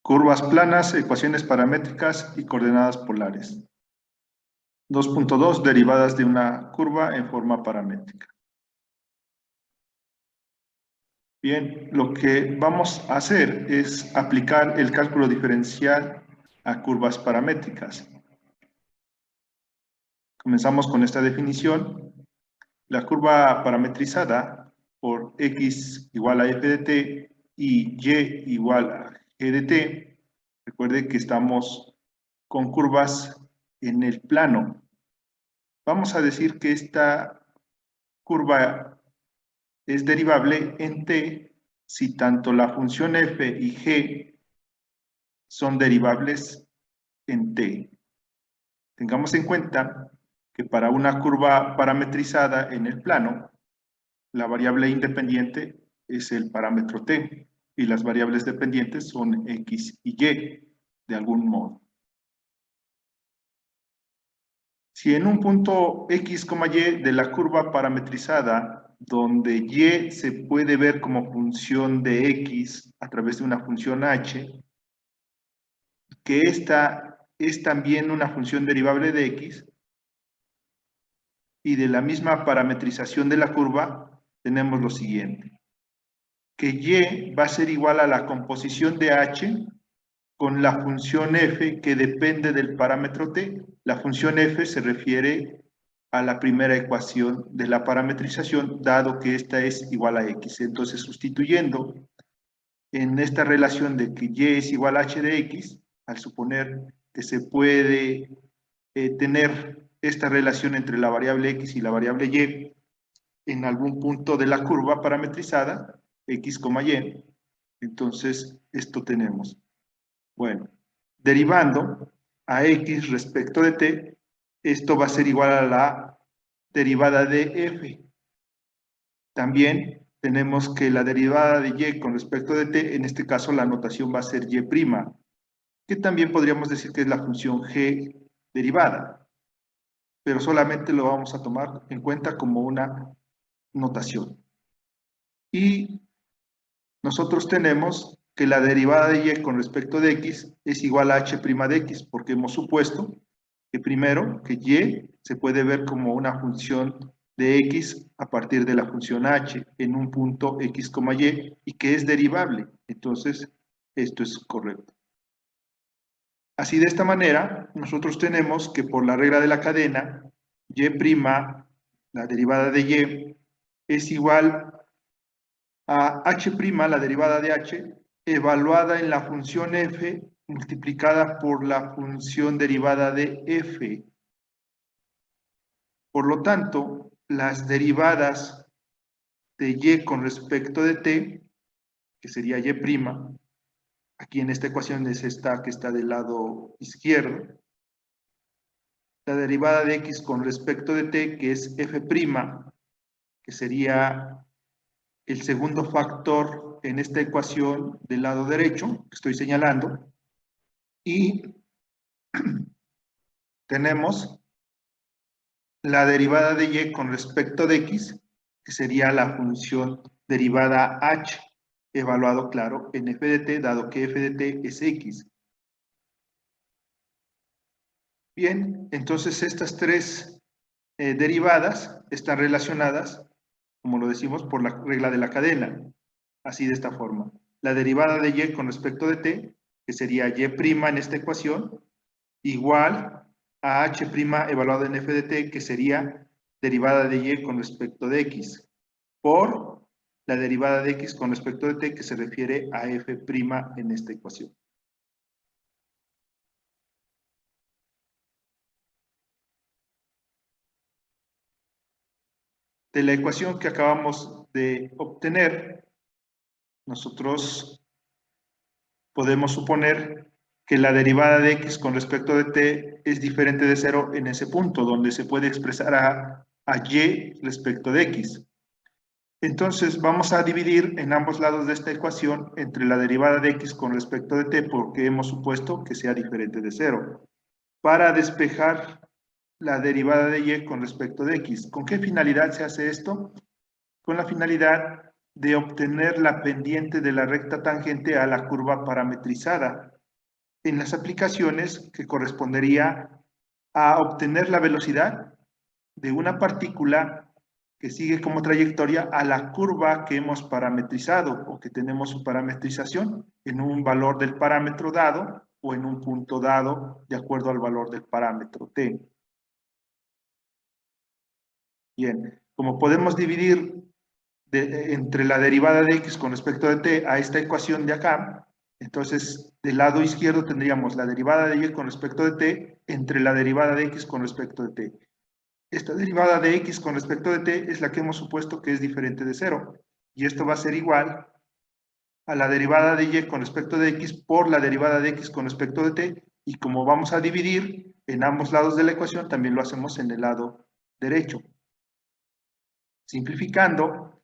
Curvas planas, ecuaciones paramétricas y coordenadas polares. 2.2. Derivadas de una curva en forma paramétrica. Bien, lo que vamos a hacer es aplicar el cálculo diferencial a curvas paramétricas. Comenzamos con esta definición. La curva parametrizada por x igual a f de t y y igual a g de t. Recuerde que estamos con curvas en el plano. Vamos a decir que esta curva es derivable en t si tanto la función f y g son derivables en t. Tengamos en cuenta que para una curva parametrizada en el plano, la variable independiente es el parámetro t y las variables dependientes son x y y, de algún modo. Si en un punto x, y de la curva parametrizada, donde y se puede ver como función de x a través de una función h, que esta es también una función derivable de x, y de la misma parametrización de la curva, tenemos lo siguiente, que y va a ser igual a la composición de h con la función f que depende del parámetro t. La función f se refiere a la primera ecuación de la parametrización, dado que esta es igual a x. Entonces, sustituyendo en esta relación de que y es igual a h de x, al suponer que se puede tener esta relación entre la variable x y la variable y en algún punto de la curva parametrizada, x, y, entonces esto tenemos. Bueno, derivando a x respecto de t, esto va a ser igual a la derivada de f. También tenemos que la derivada de y con respecto de t, en este caso la notación va a ser y', que también podríamos decir que es la función g derivada, pero solamente lo vamos a tomar en cuenta como una notación. Y nosotros tenemos que la derivada de y con respecto de x es igual a h' de x, porque hemos supuesto que primero, que y se puede ver como una función de x a partir de la función h en un punto x, y que es derivable. Entonces, esto es correcto. Así, de esta manera, nosotros tenemos que por la regla de la cadena, y', la derivada de y, es igual a h', la derivada de h, evaluada en la función f multiplicada por la función derivada de f. Por lo tanto, las derivadas de y con respecto de t, que sería y', aquí en esta ecuación es esta que está del lado izquierdo, la derivada de x con respecto de t, que es f', que sería el segundo factor en esta ecuación del lado derecho, que estoy señalando, y tenemos la derivada de y con respecto de x, que sería la función derivada h, evaluado, claro, en f de t, dado que f de t es x. Bien, entonces estas tres derivadas están relacionadas, como lo decimos, por la regla de la cadena, así de esta forma. La derivada de y con respecto de t, que sería y' en esta ecuación, igual a h' evaluado en f de t, que sería derivada de y con respecto de x, por la derivada de x con respecto de t, que se refiere a f' en esta ecuación. De la ecuación que acabamos de obtener, nosotros podemos suponer que la derivada de x con respecto de t es diferente de 0 en ese punto, donde se puede expresar a y respecto de x. Entonces vamos a dividir en ambos lados de esta ecuación entre la derivada de x con respecto de t, porque hemos supuesto que sea diferente de 0, para despejar la derivada de y con respecto de x. ¿Con qué finalidad se hace esto? Con la finalidad de obtener la pendiente de la recta tangente a la curva parametrizada, en las aplicaciones que correspondería a obtener la velocidad de una partícula que sigue como trayectoria a la curva que hemos parametrizado o que tenemos su parametrización en un valor del parámetro dado o en un punto dado de acuerdo al valor del parámetro t. Bien, como podemos dividir entre la derivada de x con respecto de t a esta ecuación de acá, entonces del lado izquierdo tendríamos la derivada de y con respecto de t entre la derivada de x con respecto de t. Esta derivada de x con respecto de t es la que hemos supuesto que es diferente de 0. Y esto va a ser igual a la derivada de y con respecto de x por la derivada de x con respecto de t. Y como vamos a dividir en ambos lados de la ecuación, también lo hacemos en el lado derecho. Simplificando,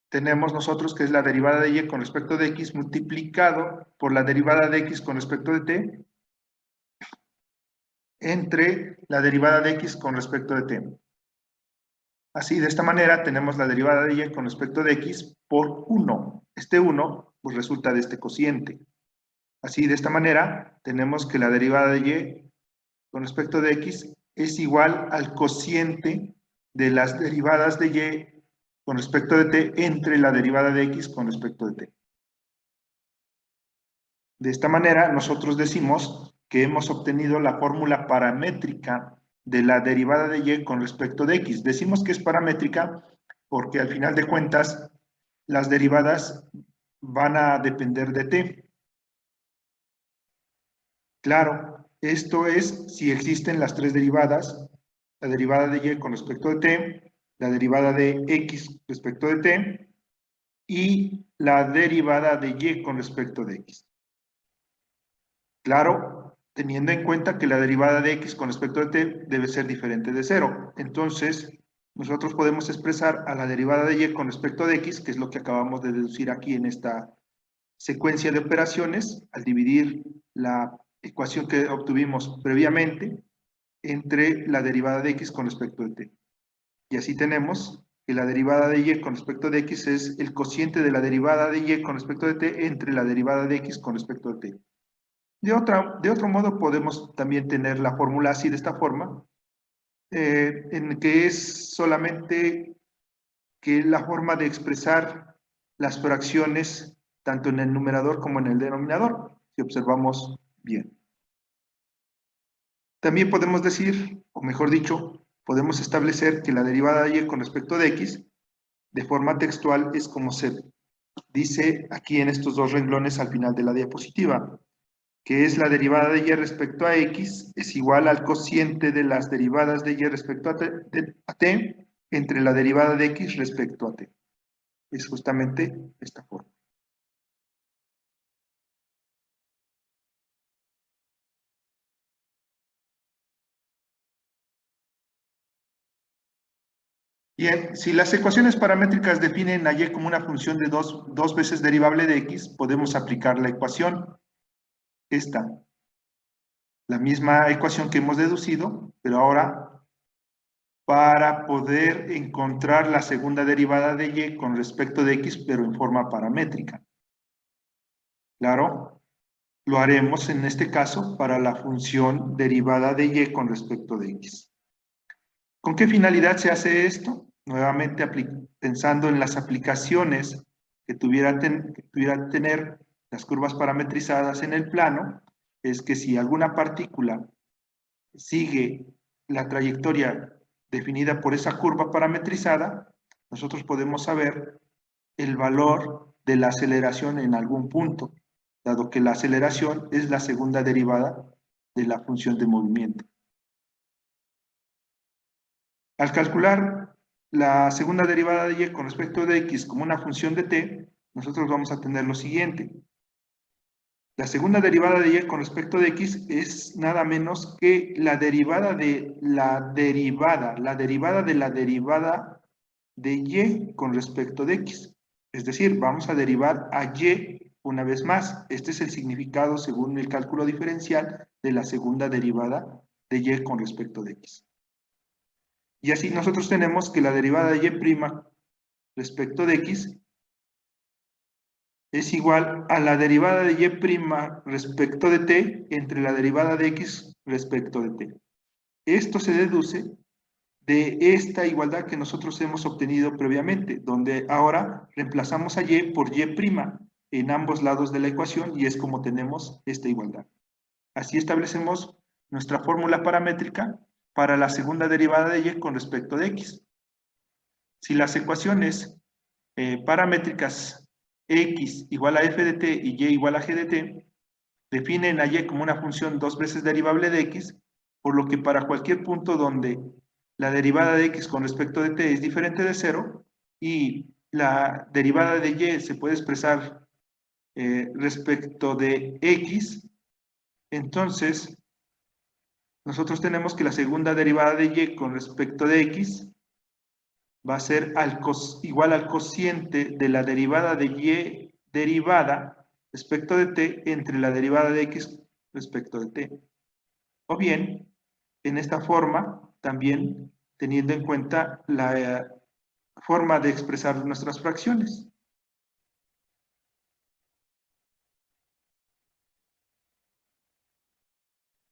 tenemos nosotros que es la derivada de y con respecto de x multiplicado por la derivada de x con respecto de t entre la derivada de x con respecto de t. Así, de esta manera, tenemos la derivada de y con respecto de x por 1. Este 1 pues, resulta de este cociente. Así, de esta manera, tenemos que la derivada de y con respecto de x es igual al cociente de las derivadas de y con respecto de t entre la derivada de x con respecto de t. De esta manera, nosotros decimos que hemos obtenido la fórmula paramétrica de la derivada de y con respecto de x. Decimos que es paramétrica porque al final de cuentas las derivadas van a depender de t. Claro, esto es si existen las tres derivadas, la derivada de y con respecto de t, la derivada de x respecto de t y la derivada de y con respecto de x. Claro, teniendo en cuenta que la derivada de x con respecto de t debe ser diferente de 0. Entonces, nosotros podemos expresar a la derivada de y con respecto de x, que es lo que acabamos de deducir aquí en esta secuencia de operaciones, al dividir la ecuación que obtuvimos previamente entre la derivada de x con respecto de t. Y así tenemos que la derivada de y con respecto de x es el cociente de la derivada de y con respecto de t entre la derivada de x con respecto de t. De otro modo podemos también tener la fórmula así de esta forma, en que es solamente que la forma de expresar las fracciones tanto en el numerador como en el denominador, si observamos bien. También podemos decir, o mejor dicho, podemos establecer que la derivada de y con respecto de x, de forma textual, es como se dice aquí en estos dos renglones al final de la diapositiva, que es la derivada de y respecto a x, es igual al cociente de las derivadas de y respecto a t entre la derivada de x respecto a t. Es justamente esta forma. Bien, si las ecuaciones paramétricas definen a y como una función de dos veces derivable de x, podemos aplicar la ecuación, esta, la misma ecuación que hemos deducido, pero ahora para poder encontrar la segunda derivada de y con respecto de x, pero en forma paramétrica. Claro, lo haremos en este caso para la función derivada de y con respecto de x. ¿Con qué finalidad se hace esto? Nuevamente pensando en las aplicaciones que tuvieran tener las curvas parametrizadas en el plano, es que si alguna partícula sigue la trayectoria definida por esa curva parametrizada, nosotros podemos saber el valor de la aceleración en algún punto, dado que la aceleración es la segunda derivada de la función de movimiento. Al calcular la segunda derivada de y con respecto de x como una función de t, nosotros vamos a tener lo siguiente. La segunda derivada de y con respecto de x es nada menos que la derivada de la derivada de la derivada de y con respecto de x. Es decir, vamos a derivar a y una vez más. Este es el significado, según el cálculo diferencial, de la segunda derivada de y con respecto de x. Y así nosotros tenemos que la derivada de y' respecto de x es igual a la derivada de y' respecto de t entre la derivada de x respecto de t. Esto se deduce de esta igualdad que nosotros hemos obtenido previamente, donde ahora reemplazamos a y por y' en ambos lados de la ecuación y es como tenemos esta igualdad. Así establecemos nuestra fórmula paramétrica para la segunda derivada de y con respecto de x. Si las ecuaciones paramétricas x igual a f de t y y igual a g de t definen a y como una función dos veces derivable de x, por lo que para cualquier punto donde la derivada de x con respecto de t es diferente de 0 y la derivada de y se puede expresar respecto de x, entonces nosotros tenemos que la segunda derivada de y con respecto de x va a ser igual al cociente de la derivada de y derivada respecto de t entre la derivada de x respecto de t. O bien, en esta forma, también teniendo en cuenta la forma de expresar nuestras fracciones.